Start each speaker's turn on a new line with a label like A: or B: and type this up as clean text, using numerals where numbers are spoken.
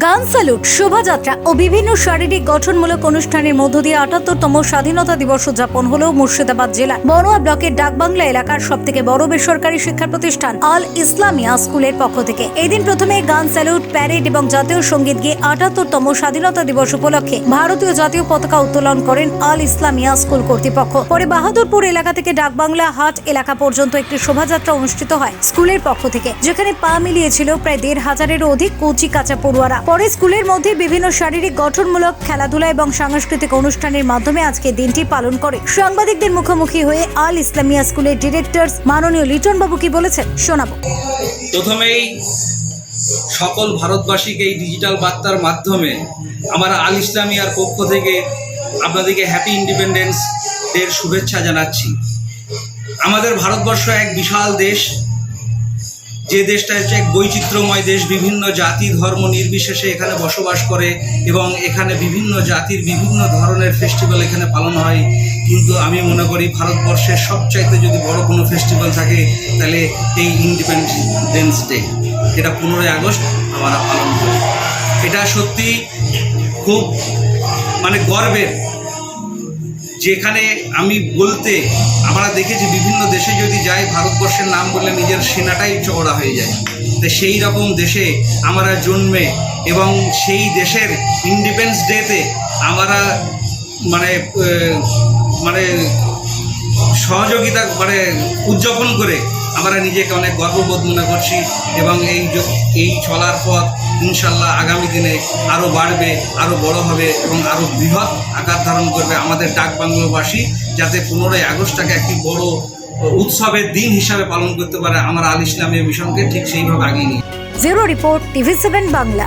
A: গান স্যালুট, শোভাযাত্রা ও বিভিন্ন শারীরিক গঠনমূলক অনুষ্ঠানের মধ্য দিয়ে ৭৮তম স্বাধীনতা দিবস উদযাপন হল মুর্শিদাবাদ জেলার বড়ুয়া ব্লকের ডাকবাংলা এলাকার সবথেকে বড় বেসরকারি শিক্ষা প্রতিষ্ঠান আল ইসলামিয়া স্কুলের পক্ষ থেকে। এই দিন প্রথমে গান স্যালুট, প্যারেড এবং জাতীয় সঙ্গীত গিয়ে ৭৮তম স্বাধীনতা দিবস উপলক্ষে ভারতীয় জাতীয় পতাকা উত্তোলন করেন আল ইসলামিয়া স্কুল কর্তৃপক্ষ। পরে বাহাদুরপুর এলাকা থেকে ডাকবাংলা হাট এলাকা পর্যন্ত একটি শোভাযাত্রা অনুষ্ঠিত হয় স্কুলের পক্ষ থেকে, যেখানে পা মিলিয়েছিল প্রায় ১৫০০-এরও অধিক কচি কাঁচা পড়ুয়ারা। পরে স্কুলের মধ্যে বিভিন্ন শারীরিক গঠনমূলক খেলাধুলা এবং সাংস্কৃতিক অনুষ্ঠানের মাধ্যমে আজকে দিনটি পালন করে। সাংবাদিকদের মুখোমুখি হয়ে আল ইসলামিয়া স্কুলের ডিরেক্টর মাননীয় লিটন বাবু কি বলেছেন শোনাবো।
B: প্রথমেই সকল ভারতবাসীকে এই ডিজিটাল বার্তার মাধ্যমে আমার আল ইসলামিয়ার পক্ষ থেকে আপনাদেরকে হ্যাপি ইন্ডিপেন্ডেন্স ডের শুভেচ্ছা জানাচ্ছি। আমাদের ভারতবর্ষ এক বিশাল দেশ, যে দেশটা হচ্ছে এক বৈচিত্র্যময় দেশ। বিভিন্ন জাতি ধর্ম নির্বিশেষে এখানে বসবাস করে এবং এখানে বিভিন্ন জাতির বিভিন্ন ধরনের ফেস্টিভ্যাল এখানে পালন হয়। কিন্তু আমি মনে করি ভারতবর্ষের সবচাইতে যদি বড় কোনো ফেস্টিভ্যাল থাকে তাহলে এই ইন্ডিপেন্ডেন্স ডে, এটা 15ই আগস্ট আমরা পালন করি। এটা সত্যি খুব গর্বের। যেখানে আমি বলতে আমরা দেখেছি বিভিন্ন দেশে যদি যাই, ভারতবর্ষের নাম বললে নিজের সেনাটাই চওড়া হয়ে যায়। তো সেই রকম দেশে আমরা জন্মে এবং সেই দেশের ইন্ডিপেন্ডেন্স ডেতে আমরা সহযোগিতা উদযাপন করে আমরা নিজেকে অনেক গর্ববোধ মনে করছি। এবং এই চলার পথ ইনশাল্লাহ আগামী দিনে আরও বাড়বে, আরও বড় হবে এবং আরও বৃহৎ আকার ধারণ করবে। আমাদের ডাকবাংলাবাসী যাতে 15ই আগস্টটাকে একটি বড় উৎসবের দিন হিসাবে পালন করতে পারে, আমরা আল ইসলামিয়া মিশনকে ঠিক সেইভাবে আগিয়ে নিই।
A: Bureau report, TV7 Bangla.